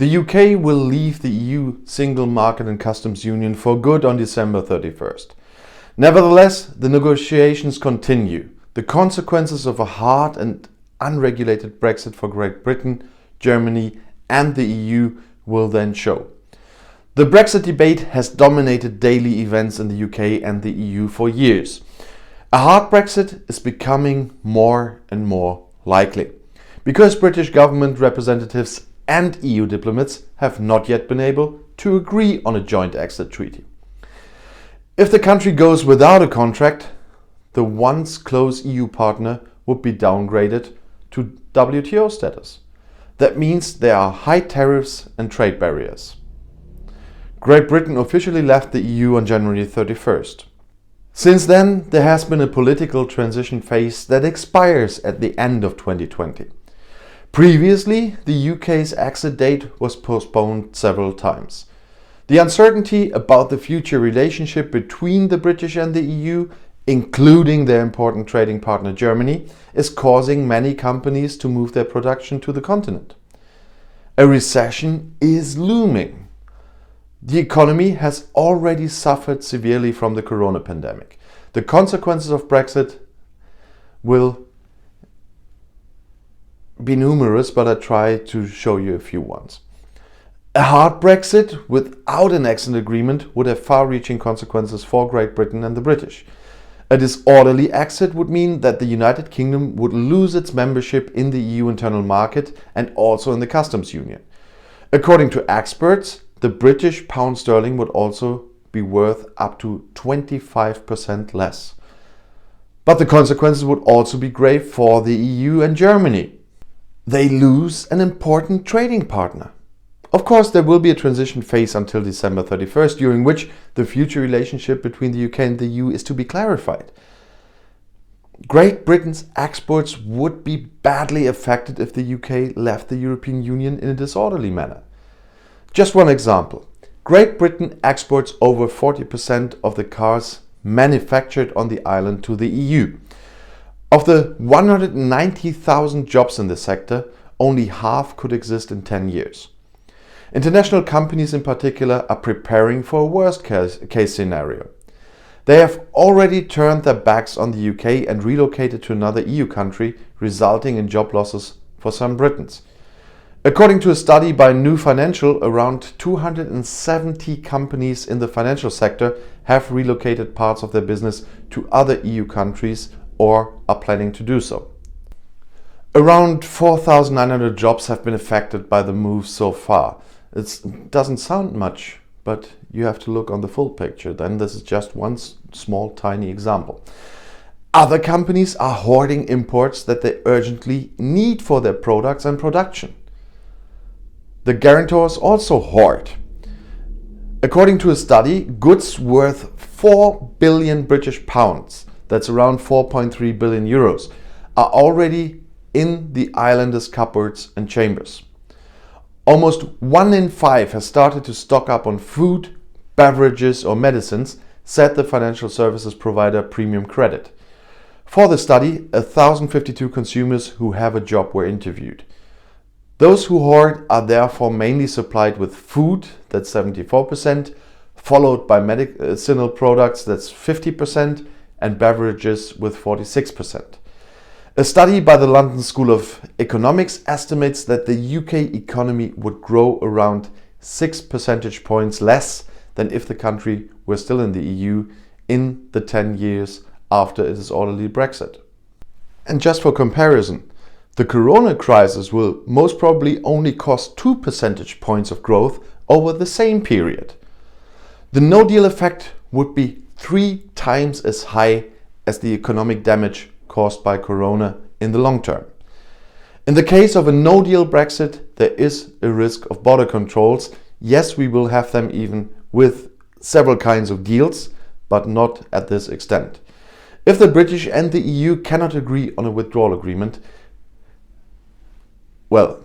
The UK will leave the EU single market and customs union for good on December 31st. Nevertheless, the negotiations continue. The consequences of a hard and unregulated Brexit for Great Britain, Germany and the EU will then show. The Brexit debate has dominated daily events in the UK and the EU for years. A hard Brexit is becoming more and more likely, because British government representatives and EU diplomats have not yet been able to agree on a joint exit treaty. If the country goes without a contract, the once close EU partner would be downgraded to WTO status. That means there are high tariffs and trade barriers. Great Britain officially left the EU on January 31st. Since then, there has been a political transition phase that expires at the end of 2020. Previously, the UK's exit date was postponed several times. The uncertainty about the future relationship between the British and the EU, including their important trading partner Germany, is causing many companies to move their production to the continent. A recession is looming. The economy has already suffered severely from the corona pandemic. The consequences of Brexit will be numerous, but I try to show you a few ones. A hard Brexit without an exit agreement would have far-reaching consequences for Great Britain and the British. A disorderly exit would mean that the United Kingdom would lose its membership in the EU internal market and also in the customs union. According to experts, the British pound sterling would also be worth up to 25% less. But the consequences would also be grave for the EU and Germany. They lose an important trading partner. Of course, there will be a transition phase until December 31st, during which the future relationship between the UK and the EU is to be clarified. Great Britain's exports would be badly affected if the UK left the European Union in a disorderly manner. Just one example. Great Britain exports over 40% of the cars manufactured on the island to the EU. Of the 190,000 jobs in the sector, only half could exist in 10 years. International companies in particular are preparing for a worst case scenario. They have already turned their backs on the UK and relocated to another EU country, resulting in job losses for some Britons. According to a study by New Financial, around 270 companies in the financial sector have relocated parts of their business to other EU countries or are planning to do so. Around 4,900 jobs have been affected by the move so far. It doesn't sound much, but you have to look on the full picture. Then this is just one small tiny example. Other companies are hoarding imports that they urgently need for their products and production. The guarantors also hoard. According to a study, goods worth 4 billion British pounds, that's around 4.3 billion euros, are already in the islanders' cupboards and chambers. Almost 1 in 5 has started to stock up on food, beverages or medicines, said the financial services provider Premium Credit. For the study, 1,052 consumers who have a job were interviewed. Those who hoard are therefore mainly supplied with food, that's 74%, followed by medicinal products, that's 50%, and beverages with 46%. A study by the London School of Economics estimates that the UK economy would grow around 6 percentage points less than if the country were still in the EU in the 10 years after its orderly Brexit. And just for comparison, the corona crisis will most probably only cost 2 percentage points of growth over the same period. The no-deal effect would be 3 times as high as the economic damage caused by corona in the long term. In the case of a no-deal Brexit, there is a risk of border controls. Yes, we will have them even with several kinds of deals, but not at this extent. If the British and the EU cannot agree on a withdrawal agreement, well,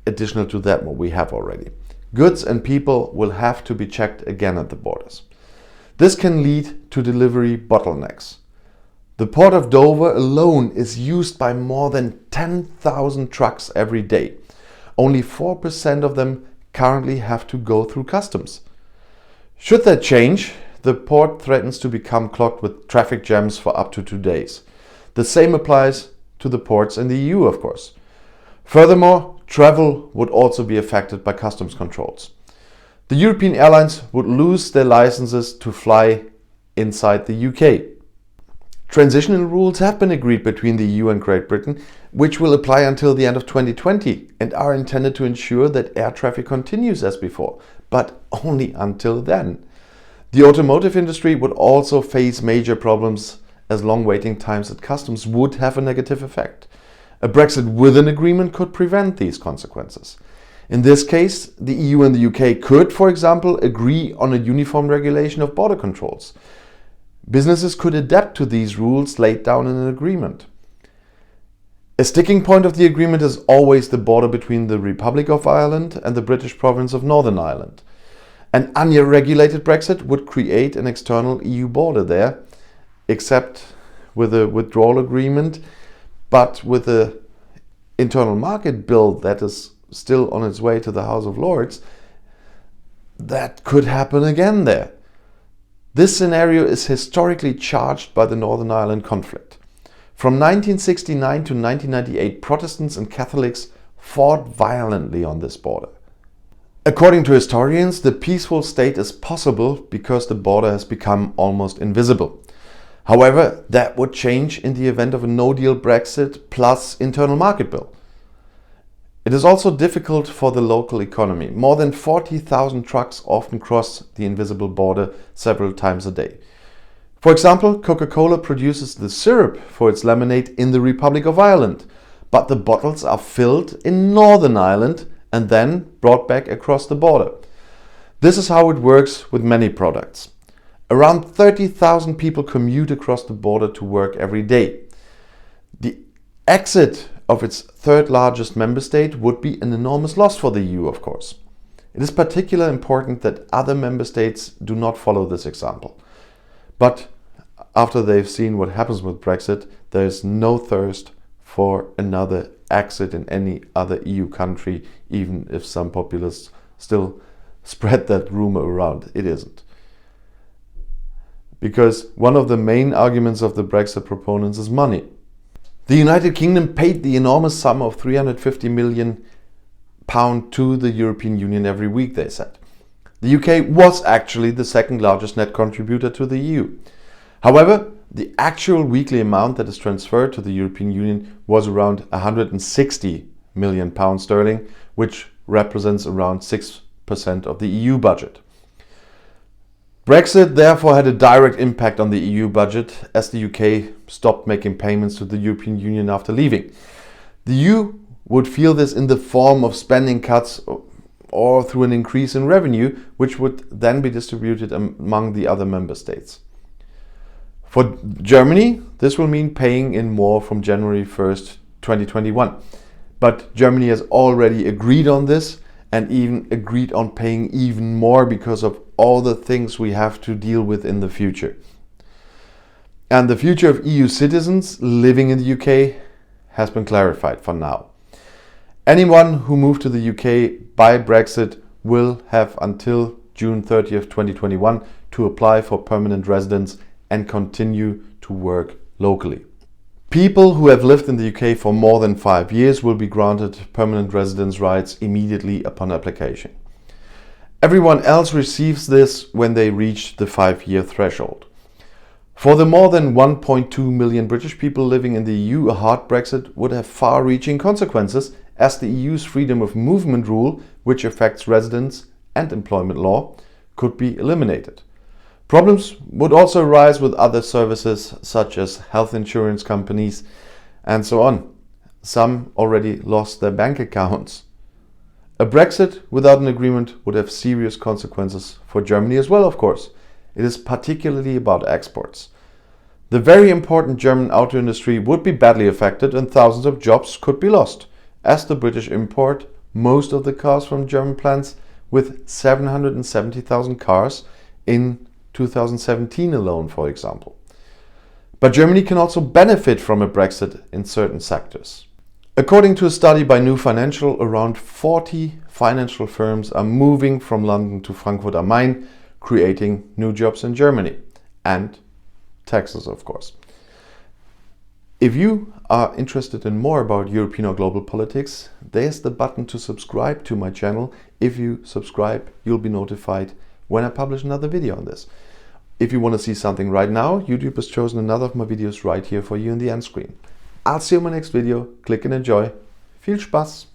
additional to that, what we have already, goods and people will have to be checked again at the borders. This can lead to delivery bottlenecks. The port of Dover alone is used by more than 10,000 trucks every day. only 4% of them currently have to go through customs. Should that change, the port threatens to become clogged with traffic jams for up to 2 days. The same applies to the ports in the EU, of course. Furthermore, travel would also be affected by customs controls. The European airlines would lose their licenses to fly inside the UK. Transitional rules have been agreed between the EU and Great Britain, which will apply until the end of 2020 and are intended to ensure that air traffic continues as before, but only until then. The automotive industry would also face major problems, as long waiting times at customs would have a negative effect. A Brexit with an agreement could prevent these consequences. In this case, the EU and the UK could, for example, agree on a uniform regulation of border controls. Businesses could adapt to these rules laid down in an agreement. A sticking point of the agreement is always the border between the Republic of Ireland and the British province of Northern Ireland. An unregulated Brexit would create an external EU border there, except with a withdrawal agreement, but with the internal market bill that is still on its way to the House of Lords, that could happen again there. This scenario is historically charged by the Northern Ireland conflict. From 1969 to 1998, Protestants and Catholics fought violently on this border. According to historians, the peaceful state is possible because the border has become almost invisible. However, that would change in the event of a no-deal Brexit plus internal market bill. It is also difficult for the local economy. More than 40,000 trucks often cross the invisible border several times a day. For example, Coca-Cola produces the syrup for its lemonade in the Republic of Ireland, but the bottles are filled in Northern Ireland and then brought back across the border. This is how it works with many products. Around 30,000 people commute across the border to work every day. The exit of its third largest member state would be an enormous loss for the EU, of course. It is particularly important that other member states do not follow this example. But after they've seen what happens with Brexit, there is no thirst for another exit in any other EU country, even if some populists still spread that rumor around. It isn't. Because one of the main arguments of the Brexit proponents is money. The United Kingdom paid the enormous sum of £350 million to the European Union every week, they said. The UK was actually the second largest net contributor to the EU. However, the actual weekly amount that is transferred to the European Union was around £160 million sterling, which represents around 6% of the EU budget. Brexit therefore had a direct impact on the EU budget, as the UK stopped making payments to the European Union after leaving. The EU would feel this in the form of spending cuts or through an increase in revenue, which would then be distributed among the other member states. For Germany, this will mean paying in more from January 1st, 2021. But Germany has already agreed on this and even agreed on paying even more because of all the things we have to deal with in the future. And the future of EU citizens living in the UK has been clarified for now. Anyone who moved to the UK by Brexit will have until June 30th, 2021 to apply for permanent residence and continue to work locally. People who have lived in the UK for more than 5 years will be granted permanent residence rights immediately upon application. Everyone else receives this when they reach the 5-year threshold. For the more than 1.2 million British people living in the EU, a hard Brexit would have far-reaching consequences, as the EU's freedom of movement rule, which affects residence and employment law, could be eliminated. Problems would also arise with other services such as health insurance companies and so on. Some already lost their bank accounts. A Brexit without an agreement would have serious consequences for Germany as well, of course. It is particularly about exports. The very important German auto industry would be badly affected and thousands of jobs could be lost, as the British import most of the cars from German plants, with 770,000 cars in 2017 alone, for example. But Germany can also benefit from a Brexit in certain sectors. According to a study by New Financial, around 40 financial firms are moving from London to Frankfurt am Main, creating new jobs in Germany and taxes, of course. If you are interested in more about European or global politics, there's the button to subscribe to my channel. If you subscribe, you'll be notified when I publish another video on this. If you want to see something right now, YouTube has chosen another of my videos right here for you in the end screen. I'll see you in my next video. Click and enjoy. Viel Spaß!